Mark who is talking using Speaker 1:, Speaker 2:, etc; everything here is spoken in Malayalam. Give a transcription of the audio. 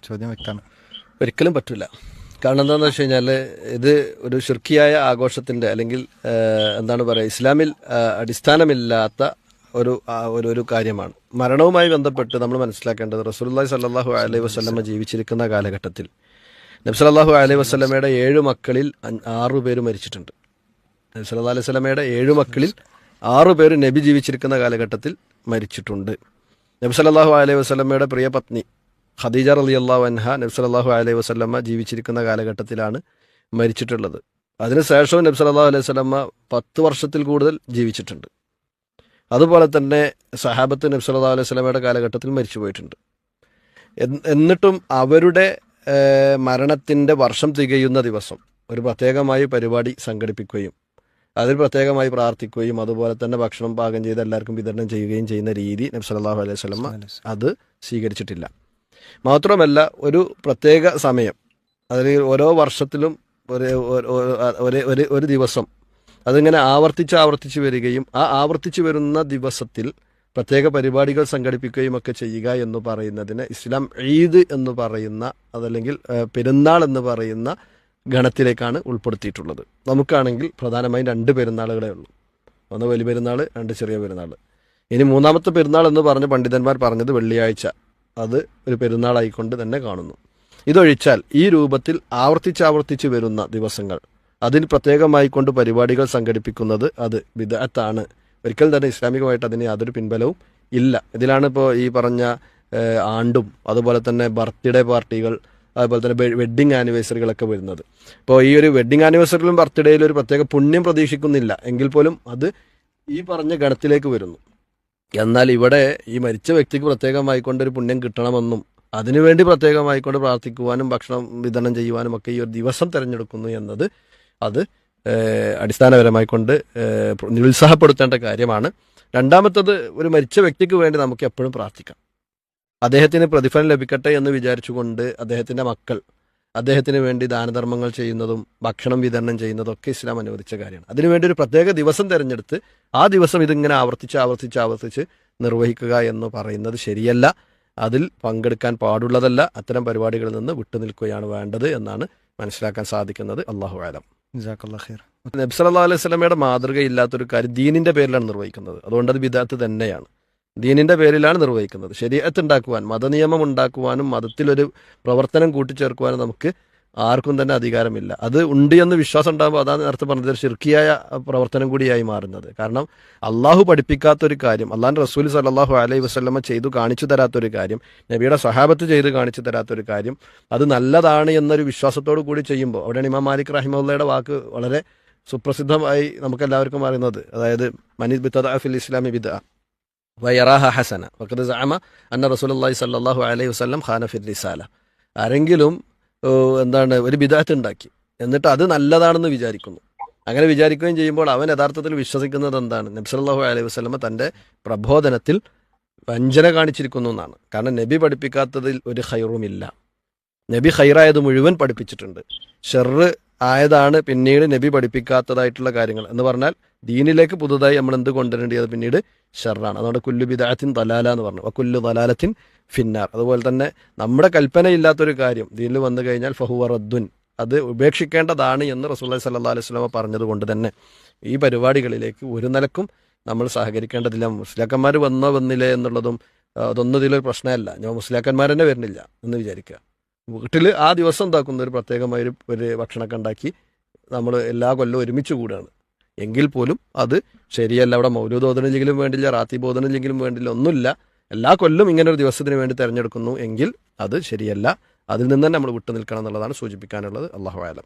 Speaker 1: ചോദ്യം വ്യക്തമാണ്.
Speaker 2: ഒരിക്കലും പറ്റില്ല. കാരണം എന്താണെന്ന് വെച്ച് കഴിഞ്ഞാൽ ഇത് ഒരു ശിർക്കിയായ ആഘോഷത്തിൻ്റെ അല്ലെങ്കിൽ എന്താണ് പറയുക, ഇസ്ലാമിൽ അടിസ്ഥാനമില്ലാത്ത ഒരു കാര്യമാണ്. മരണവുമായി ബന്ധപ്പെട്ട് നമ്മൾ മനസ്സിലാക്കേണ്ടത് റസൂലുള്ളാഹി സ്വല്ലല്ലാഹു അലൈഹി വസല്ലമ ജീവിച്ചിരിക്കുന്ന കാലഘട്ടത്തിൽ നബി സല്ലല്ലാഹു അലൈഹി വസല്ലമയുടെ 7 മക്കളിൽ 6 പേര് മരിച്ചിട്ടുണ്ട്. നബി സല്ലല്ലാഹു അലൈഹി വസല്ലമയുടെ 7 മക്കളിൽ 6 പേര് നബി ജീവിച്ചിരിക്കുന്ന കാലഘട്ടത്തിൽ മരിച്ചിട്ടുണ്ട്. നബി സല്ലല്ലാഹു അലൈഹി വസല്ലമയുടെ പ്രിയ പത്നി ഖദീജ റളിയല്ലാഹു അൻഹ നബി സല്ലല്ലാഹു അലൈഹി വസല്ലമ ജീവിച്ചിരിക്കുന്ന കാലഘട്ടത്തിലാണ് മരിച്ചിട്ടുള്ളത്. അതിനുശേഷവും നബി സല്ലല്ലാഹു അലൈഹി വസല്ലമ 10 വർഷത്തിൽ കൂടുതൽ ജീവിച്ചിട്ടുണ്ട്. അതുപോലെ തന്നെ സഹാബത്ത് നബി സല്ലല്ലാഹു അലൈഹി വസല്ലമയുടെ കാലഘട്ടത്തിൽ മരിച്ചു പോയിട്ടുണ്ട്. എന്നിട്ടും അവരുടെ മരണത്തിൻ്റെ വർഷം തികയുന്ന ദിവസം ഒരു പ്രത്യേകമായി പരിപാടി സംഘടിപ്പിക്കുകയും അതിൽ പ്രത്യേകമായി പ്രാർത്ഥിക്കുകയും അതുപോലെ തന്നെ ഭക്ഷണം പാകം ചെയ്ത് എല്ലാവർക്കും വിതരണം ചെയ്യുകയും ചെയ്യുന്ന രീതി നബി സല്ലല്ലാഹു അലൈഹി വസല്ലമ അത് സ്വീകരിച്ചിട്ടില്ല. മാത്രമല്ല ഒരു പ്രത്യേക സമയം, അതിൽ ഓരോ വർഷത്തിലും ഒരു ദിവസം അതിങ്ങനെ ആവർത്തിച്ച് വരികയും ആ ആവർത്തിച്ച് വരുന്ന ദിവസത്തിൽ പ്രത്യേക പരിപാടികൾ സംഘടിപ്പിക്കുകയും ഒക്കെ ചെയ്യുക എന്ന് പറയുന്നതിന് ഇസ്ലാം ഈദ് എന്ന് പറയുന്ന അതല്ലെങ്കിൽ പെരുന്നാൾ എന്ന് പറയുന്ന ഗണത്തിലേക്കാണ് ഉൾപ്പെടുത്തിയിട്ടുള്ളത്. നമുക്കാണെങ്കിൽ പ്രധാനമായും 2 പെരുന്നാളുകളേ ഉള്ളൂ. ഒന്ന് വലിയ പെരുന്നാൾ, 2 ചെറിയ പെരുന്നാൾ. ഇനി മൂന്നാമത്തെ പെരുന്നാൾ എന്ന് പറഞ്ഞ് പണ്ഡിതന്മാർ പറഞ്ഞത് വെള്ളിയാഴ്ച, അത് ഒരു പെരുന്നാളായിക്കൊണ്ട് തന്നെ കാണുന്നു. ഇതൊഴിച്ചാൽ ഈ രൂപത്തിൽ ആവർത്തിച്ച് വരുന്ന ദിവസങ്ങൾ അതിന് പ്രത്യേകമായി കൊണ്ട് പരിപാടികൾ സംഘടിപ്പിക്കുന്നത് അത് ബിദ്അത്താണ്. ഒരിക്കലും തന്നെ ഇസ്ലാമികമായിട്ട് അതിന് യാതൊരു പിൻബലവും ഇല്ല. ഇതിലാണ് ഇപ്പോൾ ഈ പറഞ്ഞ ആണ്ടും അതുപോലെ തന്നെ ബർത്ത്ഡേ പാർട്ടികൾ അതുപോലെ തന്നെ വെഡ്ഡിങ് ആനിവേഴ്സറികളൊക്കെ വരുന്നത്. ഇപ്പോൾ ഈ ഒരു വെഡ്ഡിങ് ആനിവേഴ്സറിയിലും ബർത്ത്ഡേയിലും ഒരു പ്രത്യേക പുണ്യം പ്രതീക്ഷിക്കുന്നില്ല എങ്കിൽ പോലും അത് ഈ പറഞ്ഞ ഗണത്തിലേക്ക് വരുന്നു. എന്നാൽ ഇവിടെ ഈ മരിച്ച വ്യക്തിക്ക് പ്രത്യേകമായിക്കൊണ്ടൊരു പുണ്യം കിട്ടണമെന്നും അതിനുവേണ്ടി പ്രത്യേകമായിക്കൊണ്ട് പ്രാർത്ഥിക്കുവാനും ഭക്ഷണം വിതരണം ചെയ്യുവാനും ഒക്കെ ഈ ഒരു ദിവസം തിരഞ്ഞെടുക്കുന്നു എന്നത് അത് അടിസ്ഥാനപരമായിക്കൊണ്ട് നിരുത്സാഹപ്പെടുത്തേണ്ട കാര്യമാണ്. രണ്ടാമത്തത്, ഒരു മരിച്ച വ്യക്തിക്ക് വേണ്ടി നമുക്ക് എപ്പോഴും പ്രാർത്ഥിക്കാം. അദ്ദേഹത്തിന് പ്രതിഫലം ലഭിക്കട്ടെ എന്ന് വിചാരിച്ചുകൊണ്ട് അദ്ദേഹത്തിൻ്റെ മക്കൾ അദ്ദേഹത്തിന് വേണ്ടി ദാനധർമ്മങ്ങൾ ചെയ്യുന്നതും ഭക്ഷണം വിതരണം ചെയ്യുന്നതും ഒക്കെ ഇസ്ലാം അനുവദിച്ച കാര്യമാണ്. അതിനുവേണ്ടി ഒരു പ്രത്യേക ദിവസം തിരഞ്ഞെടുത്ത് ആ ദിവസം ഇതിങ്ങനെ ആവർത്തിച്ച് നിർവഹിക്കുക എന്ന് പറയുന്നത് ശരിയല്ല. അതിൽ പങ്കെടുക്കാൻ പാടുള്ളതല്ല. അത്തരം പരിപാടികളിൽ നിന്ന് വിട്ടുനിൽക്കുകയാണ് വേണ്ടത് എന്നാണ് മനസ്സിലാക്കാൻ സാധിക്കുന്നത്. അല്ലാഹു അലം.
Speaker 1: ജസാക്കല്ലാഹു ഖൈർ.
Speaker 2: നബി സല്ലല്ലാഹു അലൈഹി വസല്ലമയുടെ മാതൃകയില്ലാത്തൊരു കാര്യം ദീനിൻ്റെ പേരിലാണ് നിർവഹിക്കുന്നത്. അതുകൊണ്ട് അത് ബിദ്അത്ത് തന്നെയാണ്. ദീനിൻ്റെ പേരിലാണ് നിർവഹിക്കുന്നത്. ശരീഅത്ത് ഉണ്ടാക്കുവാൻ, മതനിയമം ഉണ്ടാക്കുവാനും മതത്തിലൊരു പ്രവർത്തനം കൂട്ടിച്ചേർക്കുവാനും നമുക്ക് ആർക്കും തന്നെ അധികാരമില്ല. അത് ഉണ്ട് എന്ന് വിശ്വാസം ഉണ്ടാകുമ്പോൾ അതാണ് നേരത്തെ പറഞ്ഞത് ഒരു ശിർക്കിയായ പ്രവർത്തനം കൂടിയായി മാറുന്നത്. കാരണം അള്ളാഹു പഠിപ്പിക്കാത്തൊരു കാര്യം, അള്ളാഹുവിൻ്റെ റസൂൽ സല്ലല്ലാഹു അലൈഹി വസല്ലമ ചെയ്തു കാണിച്ചു തരാത്തൊരു കാര്യം, നബിയുടെ സ്വഹാബത്ത് ചെയ്ത് കാണിച്ചു തരാത്തൊരു കാര്യം അത് നല്ലതാണ് എന്നൊരു വിശ്വാസത്തോടു കൂടി ചെയ്യുമ്പോൾ അവിടെയാണ് ഇമാം മാലിക് റഹിമഹുള്ളയുടെ വാക്ക് വളരെ സുപ്രസിദ്ധമായി നമുക്കെല്ലാവർക്കും അറിയുന്നത്. അതായത് മനിദ് ബിത്തദഅ ഫിൽ ഇസ്ലാമി ബിദ്അ വയറാഹ ഹസന വഖദ് സഅമ അന്ന റസൂലുള്ളാഹി സ്വല്ലല്ലാഹു അലൈഹി വസല്ലം ഖാന ഫിർ റിസാല. ആരെങ്കിലും ഒരു ബിദ്അത്ത് ഉണ്ടാക്കി എന്നിട്ട് അത് നല്ലതാണെന്ന് വിചാരിക്കുന്നു, അങ്ങനെ വിചാരിക്കുകയും ചെയ്യുമ്പോൾ അവൻ യഥാർത്ഥത്തിൽ വിശ്വസിക്കുന്നത് എന്താണ്? നബി സല്ലല്ലാഹു അലൈഹി വസല്ലമ തൻ്റെ പ്രബോധനത്തിൽ വഞ്ചന കാണിച്ചിരിക്കുന്നു എന്നാണ്. കാരണം നബി പഠിപ്പിക്കാത്തതിൽ ഒരു ഖൈറുമില്ല. നബി ഖൈറായത് മുഴുവൻ പഠിപ്പിച്ചിട്ടുണ്ട്. ഷർറ് ആയതാണ് പിന്നീട് നബി പഠിപ്പിക്കാത്തതായിട്ടുള്ള കാര്യങ്ങൾ എന്ന് പറഞ്ഞാൽ ദീനിലേക്ക് പുതുതായി നമ്മൾ എന്ത് കൊണ്ടുവരേണ്ടത് പിന്നീട് ഷർറാണ്. അതുകൊണ്ട് കുല്ലു ബിദ്അത്തിൻ ദലാല എന്ന് പറഞ്ഞു, വകുല്ലു ദലാലത്തിൻ ഫിന്നാർ. അതുപോലെ തന്നെ നമ്മുടെ കൽപ്പനയില്ലാത്തൊരു കാര്യം ദീനിൽ വന്നു കഴിഞ്ഞാൽ ഫഹുവ റദ്ദുൻ, അത് ഉപേക്ഷിക്കേണ്ടതാണ് എന്ന് റസൂലുള്ളാഹി സ്വല്ലല്ലാഹു അലൈഹി വസല്ലം പറഞ്ഞത് കൊണ്ട് തന്നെ ഈ പരിപാടികളിലേക്ക് ഒരു നിലക്കും നമ്മൾ സഹകരിക്കേണ്ടതില്ല. മുസ്ലിയാക്കന്മാർ വന്നില്ലേ എന്നുള്ളതും അതൊന്നും ഇതിലൊരു പ്രശ്നമല്ല. ഞാൻ മുസ്ലിയാക്കന്മാർ തന്നെ വരുന്നില്ല എന്ന് വിചാരിക്കുക. വീട്ടിൽ ആ ദിവസം എന്താക്കുന്ന ഒരു പ്രത്യേകമായ ഒരു ഭക്ഷണമൊക്കെ ഉണ്ടാക്കി നമ്മൾ എല്ലാ കൊല്ലവും ഒരുമിച്ച് കൂടുകയാണ് എങ്കിൽ പോലും അത് ശരിയല്ല. അവിടെ മൗലൂദ് ഓതണില്ലെങ്കിലും വേണ്ടില്ല, റാത്തീബ് ഓതണില്ലെങ്കിലും വേണ്ടില്ല, ഒന്നുമില്ല. എല്ലാ കൊല്ലം ഇങ്ങനെ ഒരു ദിവസത്തിന് വേണ്ടി തിരഞ്ഞെടുക്കുന്നു എങ്കിൽ അത് ശരിയല്ല. അതിൽ നിന്ന് തന്നെ നമ്മൾ വിട്ടു നിൽക്കണം എന്നുള്ളതാണ് സൂചിപ്പിക്കാനുള്ളത്. അല്ലാഹു അലം.